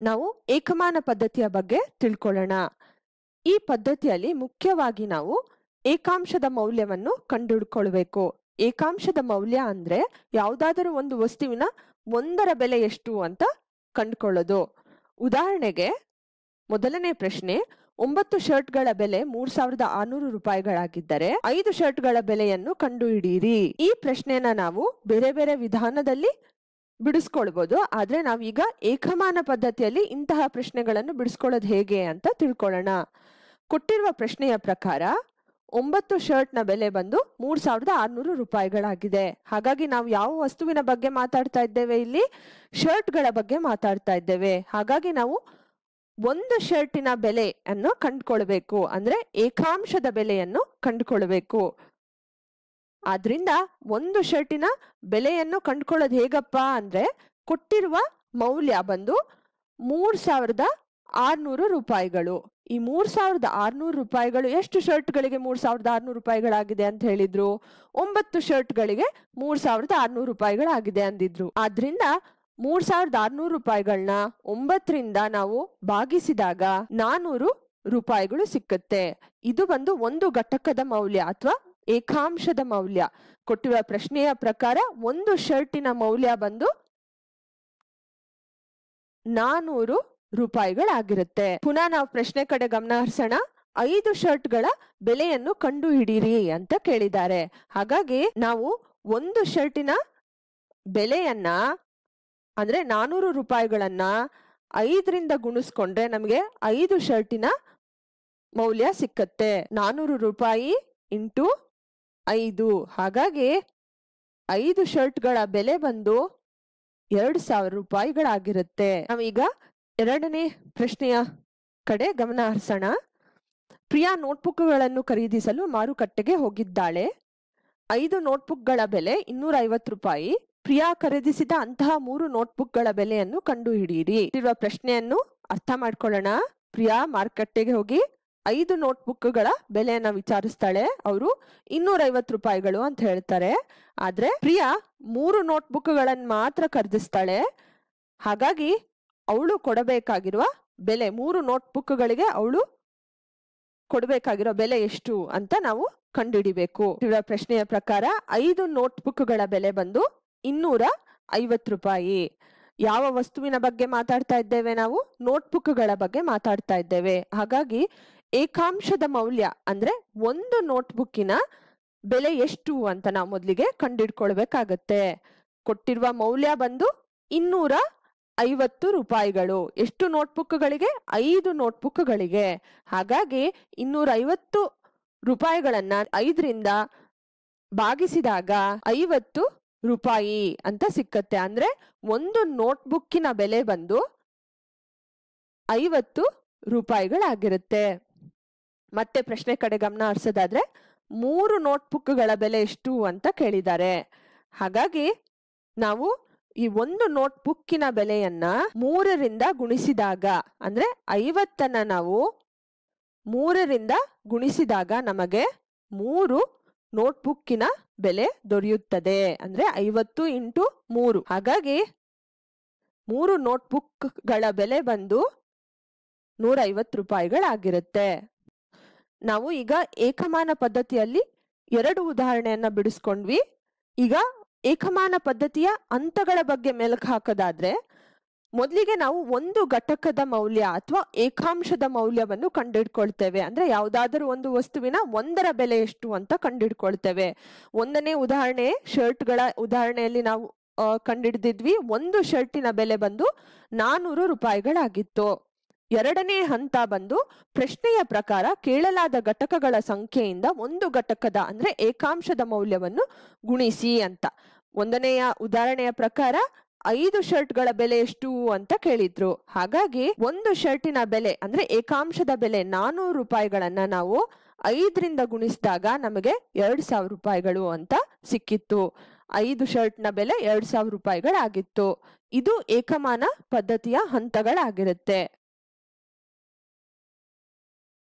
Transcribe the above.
ನಾವು ಏಕಮಾನ ಪದ್ಧತಿಯ ಬಗ್ಗೆ ತಿಳ್ಕೊಳ್ಳೋಣ. ಈ ಪದ್ಧತಿಯಲ್ಲಿ ಮುಖ್ಯವಾಗಿ ನಾವು ಏಕಾಂಶದ ಮೌಲ್ಯವನ್ನು ಕಂಡುಹಿಡ್ಕೊಳ್ಬೇಕು. ಏಕಾಂಶದ ಮೌಲ್ಯ ಅಂದ್ರೆ ಯಾವುದಾದರೂ ಒಂದು ವಸ್ತುವಿನ ಒಂದರ ಬೆಲೆ ಎಷ್ಟು ಅಂತ ಕಂಡುಕೊಳ್ಳೋದು. ಉದಾಹರಣೆಗೆ ಮೊದಲನೇ ಪ್ರಶ್ನೆ, 9 ಶರ್ಟ್ಗಳ ಬೆಲೆ 3600 ರೂಪಾಯಿಗಳಾಗಿದ್ದರೆ 5 ಶರ್ಟ್ಗಳ ಬೆಲೆಯನ್ನು ಕಂಡುಹಿಡಿಯಿರಿ. ಈ ಪ್ರಶ್ನೆನ ನಾವು ಬೇರೆ ಬೇರೆ ವಿಧಾನದಲ್ಲಿ ಬಿಡಿಸ್ಕೊಳ್ಬಹುದು. ಆದ್ರೆ ನಾವೀಗ ಏಕಮಾನ ಪದ್ಧತಿಯಲ್ಲಿ ಇಂತಹ ಪ್ರಶ್ನೆಗಳನ್ನು ಬಿಡಿಸ್ಕೊಳ್ಳೋದು ಹೇಗೆ ಅಂತ ತಿಳ್ಕೊಳ್ಳೋಣ. ಕೊಟ್ಟಿರುವ ಪ್ರಶ್ನೆಯ ಪ್ರಕಾರ 9 ಶರ್ಟ್ನ ಬೆಲೆ ಬಂದು 3600 ರೂಪಾಯಿಗಳಾಗಿದೆ. ಹಾಗಾಗಿ ನಾವು ಯಾವ ವಸ್ತುವಿನ ಬಗ್ಗೆ ಮಾತಾಡ್ತಾ ಇದ್ದೇವೆ? ಇಲ್ಲಿ ಶರ್ಟ್ಗಳ ಬಗ್ಗೆ ಮಾತಾಡ್ತಾ ಇದ್ದೇವೆ. ಹಾಗಾಗಿ ನಾವು ಒಂದು ಶರ್ಟಿನ ಬೆಲೆಯನ್ನು ಕಂಡುಕೊಳ್ಬೇಕು, ಅಂದ್ರೆ ಏಕಾಂಶದ ಬೆಲೆಯನ್ನು ಕಂಡುಕೊಳ್ಬೇಕು. ಆದ್ರಿಂದ ಒಂದು ಶರ್ಟಿನ ಬೆಲೆಯನ್ನು ಕಂಡುಕೊಳ್ಳೋದು ಹೇಗಪ್ಪ ಅಂದ್ರೆ ಕೊಟ್ಟಿರುವ ಮೌಲ್ಯ ಬಂದು 3600 ರೂಪಾಯಿಗಳು. ಈ 3600 ರೂಪಾಯಿಗಳು ಎಷ್ಟು ಶರ್ಟ್ಗಳಿಗೆ 3600 ರೂಪಾಯಿಗಳಾಗಿದೆ ಅಂತ ಹೇಳಿದ್ರು? 9 ಶರ್ಟ್ಗಳಿಗೆ 3600 ರೂಪಾಯಿಗಳಾಗಿದೆ ಅಂದಿದ್ರು. ಆದ್ರಿಂದ 3600 ರೂಪಾಯಿಗಳನ್ನ 9ರಿಂದ ನಾವು ಭಾಗಿಸಿದಾಗ 400 ರೂಪಾಯಿಗಳು ಸಿಕ್ಕುತ್ತೆ. ಇದು ಬಂದು ಒಂದು ಘಟಕದ ಮೌಲ್ಯ ಅಥವಾ ಏಕಾಂಶದ ಮೌಲ್ಯ. ಕೊಟ್ಟಿರುವ ಪ್ರಶ್ನೆಯ ಪ್ರಕಾರ ಒಂದು ಶರ್ಟಿನ ಮೌಲ್ಯ ಬಂದು 400 ರೂಪಾಯಿಗಳಾಗಿರುತ್ತೆ. ಪುನಃ ನಾವು ಪ್ರಶ್ನೆ ಕಡೆ ಗಮನ ಹರಿಸೋಣ. 5 ಶರ್ಟ್ಗಳ ಬೆಲೆಯನ್ನು ಕಂಡು ಹಿಡೀರಿ ಅಂತ ಕೇಳಿದ್ದಾರೆ. ಹಾಗಾಗಿ ನಾವು ಒಂದು ಶರ್ಟಿನ ಬೆಲೆಯನ್ನ ಅಂದ್ರೆ 400 ರೂಪಾಯಿಗಳನ್ನ 5ರಿಂದ ಗುಣಿಸ್ಕೊಂಡ್ರೆ ನಮಗೆ 5 ಶರ್ಟಿನ ಮೌಲ್ಯ ಸಿಕ್ಕತ್ತೆ. 400 ರೂಪಾಯಿ ಇಂಟು 5. ಹಾಗಾಗಿ 5 ಶರ್ಟ್ಗಳ ಬೆಲೆ ಬಂದು 2000 ರೂಪಾಯಿಗಳಾಗಿರುತ್ತೆ. ನಾವೀಗ ಎರಡನೇ ಪ್ರಶ್ನೆಯ ಕಡೆ ಗಮನ ಹರಿಸೋಣ. ಪ್ರಿಯಾ ನೋಟ್ಬುಕ್ಗಳನ್ನು ಖರೀದಿಸಲು ಮಾರುಕಟ್ಟೆಗೆ ಹೋಗಿದ್ದಾಳೆ. 5 ನೋಟ್ಬುಕ್ಗಳ ಬೆಲೆ 250 ರೂಪಾಯಿ. ಪ್ರಿಯಾ ಖರೀದಿಸಿದ ಅಂತಹ 3 ನೋಟ್ಬುಕ್ಗಳ ಬೆಲೆಯನ್ನು ಕಂಡು ಹಿಡಿಯಿರಿ. ಇರುವ ಪ್ರಶ್ನೆಯನ್ನು ಅರ್ಥ ಮಾಡ್ಕೊಳ್ಳೋಣ. ಪ್ರಿಯಾ ಮಾರುಕಟ್ಟೆಗೆ ಹೋಗಿ 5 ನೋಟ್ಬುಕ್ಗಳ ಬೆಲೆಯನ್ನ ವಿಚಾರಿಸ್ತಾಳೆ. ಅವರು 250 ರೂಪಾಯಿಗಳು ಅಂತ ಹೇಳ್ತಾರೆ. ಆದ್ರೆ ಪ್ರಿಯಾ 3 ನೋಟ್ಬುಕ್ಗಳನ್ನು ಮಾತ್ರ ಖರೀದಿಸ್ತಾಳೆ. ಹಾಗಾಗಿ ಅವಳು ಕೊಡಬೇಕಾಗಿರುವ ಬೆಲೆ 3 ನೋಟ್ಬುಕ್ಗಳಿಗೆ ಅವಳು ಕೊಡಬೇಕಾಗಿರೋ ಬೆಲೆ ಎಷ್ಟು ಅಂತ ನಾವು ಕಂಡುಹಿಡಿಬೇಕು. ಇರುವ ಪ್ರಶ್ನೆಯ ಪ್ರಕಾರ 5 ನೋಟ್ಬುಕ್ಗಳ ಬೆಲೆ ಬಂದು 250 ರೂಪಾಯಿ. ಯಾವ ವಸ್ತುವಿನ ಬಗ್ಗೆ ಮಾತಾಡ್ತಾ ಇದ್ದೇವೆ? ನಾವು ನೋಟ್ಬುಕ್ಗಳ ಬಗ್ಗೆ ಮಾತಾಡ್ತಾ ಇದ್ದೇವೆ. ಹಾಗಾಗಿ ಏಕಾಂಶದ ಮೌಲ್ಯ ಅಂದ್ರೆ ಒಂದು ನೋಟ್ಬುಕ್ಕಿನ ಬೆಲೆ ಎಷ್ಟು ಅಂತ ನಾವು ಮೊದಲಿಗೆ ಕಂಡುಹಿಡ್ಕೊಳ್ಬೇಕಾಗತ್ತೆ. ಕೊಟ್ಟಿರುವ ಮೌಲ್ಯ ಬಂದು 250 ರೂಪಾಯಿಗಳು. ಎಷ್ಟು ನೋಟ್ಬುಕ್ಗಳಿಗೆ? 5 ನೋಟ್ಬುಕ್ಗಳಿಗೆ. ಹಾಗಾಗಿ 250 ರೂಪಾಯಿಗಳನ್ನ 5ರಿಂದ ಭಾಗಿಸಿದಾಗ 50 ರೂಪಾಯಿ ಅಂತ ಸಿಕ್ಕತ್ತೆ. ಅಂದ್ರೆ ಒಂದು ನೋಟ್ಬುಕ್ಕಿನ ಬೆಲೆ ಬಂದು 50 ರೂಪಾಯಿಗಳಾಗಿರುತ್ತೆ. ಮತ್ತೆ ಪ್ರಶ್ನೆ ಕಡೆ ಗಮನ ಹರಿಸೋದಾದ್ರೆ 3 ನೋಟ್ಬುಕ್ಗಳ ಬೆಲೆ ಎಷ್ಟು ಅಂತ ಕೇಳಿದ್ದಾರೆ. ಹಾಗಾಗಿ ನಾವು ಈ ಒಂದು ನೋಟ್ಬುಕ್ಕಿನ ಬೆಲೆಯನ್ನ 3ರಿಂದ ಗುಣಿಸಿದಾಗ ಅಂದ್ರೆ 50ನ್ನ ನಾವು 3ರಿಂದ ಗುಣಿಸಿದಾಗ ನಮಗೆ 3 ನೋಟ್ಬುಕ್ಕಿನ ಬೆಲೆ ದೊರೆಯುತ್ತದೆ. ಅಂದ್ರೆ 50 ಇಂಟು 3. ಹಾಗಾಗಿ 3 ನೋಟ್ಬುಕ್ಗಳ ಬೆಲೆ ಬಂದು 150 ರೂಪಾಯಿಗಳಾಗಿರುತ್ತೆ. ನಾವು ಈಗ ಏಕಮಾನ ಪದ್ಧತಿಯಲ್ಲಿ 2 ಉದಾಹರಣೆಯನ್ನ ಬಿಡಿಸ್ಕೊಂಡ್ವಿ. ಈಗ ಏಕಮಾನ ಪದ್ಧತಿಯ ಹಂತಗಳ ಬಗ್ಗೆ ಮೆಲುಕು ಹಾಕೋದಾದ್ರೆ ಮೊದಲಿಗೆ ನಾವು ಒಂದು ಘಟಕದ ಮೌಲ್ಯ ಅಥವಾ ಏಕಾಂಶದ ಮೌಲ್ಯವನ್ನು ಕಂಡುಹಿಡ್ಕೊಳ್ತೇವೆ. ಅಂದ್ರೆ ಯಾವುದಾದರೂ ಒಂದು ವಸ್ತುವಿನ ಒಂದರ ಬೆಲೆ ಎಷ್ಟು ಅಂತ ಕಂಡುಹಿಡ್ಕೊಳ್ತೇವೆ. ಒಂದನೇ ಉದಾಹರಣೆ ಶರ್ಟ್ಗಳ ಉದಾಹರಣೆಯಲ್ಲಿ ನಾವು ಕಂಡುಹಿಡಿದಿದ್ವಿ. ಒಂದು ಶರ್ಟಿನ ಬೆಲೆ ಬಂದು 400 ರೂಪಾಯಿಗಳಾಗಿತ್ತು. ಎರಡನೇ ಹಂತ ಬಂದು ಪ್ರಶ್ನೆಯ ಪ್ರಕಾರ ಕೇಳಲಾದ ಘಟಕಗಳ ಸಂಖ್ಯೆಯಿಂದ ಒಂದು ಘಟಕದ ಅಂದ್ರೆ ಏಕಾಂಶದ ಮೌಲ್ಯವನ್ನು ಗುಣಿಸಿ ಅಂತ. ಒಂದನೆಯ ಉದಾಹರಣೆಯ ಪ್ರಕಾರ 5 ಶರ್ಟ್ಗಳ ಬೆಲೆ ಎಷ್ಟು ಅಂತ ಕೇಳಿದ್ರು. ಹಾಗಾಗಿ ಒಂದು ಶರ್ಟಿನ ಬೆಲೆ ಅಂದ್ರೆ ಏಕಾಂಶದ ಬೆಲೆ 400 ರೂಪಾಯಿಗಳನ್ನ ನಾವು 5ರಿಂದ ಗುಣಿಸಿದಾಗ ನಮಗೆ 2000 ರೂಪಾಯಿಗಳು ಅಂತ ಸಿಕ್ಕಿತ್ತು. 5 ಶರ್ಟ್ನ ಬೆಲೆ 2000 ರೂಪಾಯಿಗಳಾಗಿತ್ತು. ಇದು ಏಕಮಾನ ಪದ್ಧತಿಯ ಹಂತಗಳಾಗಿರುತ್ತೆ.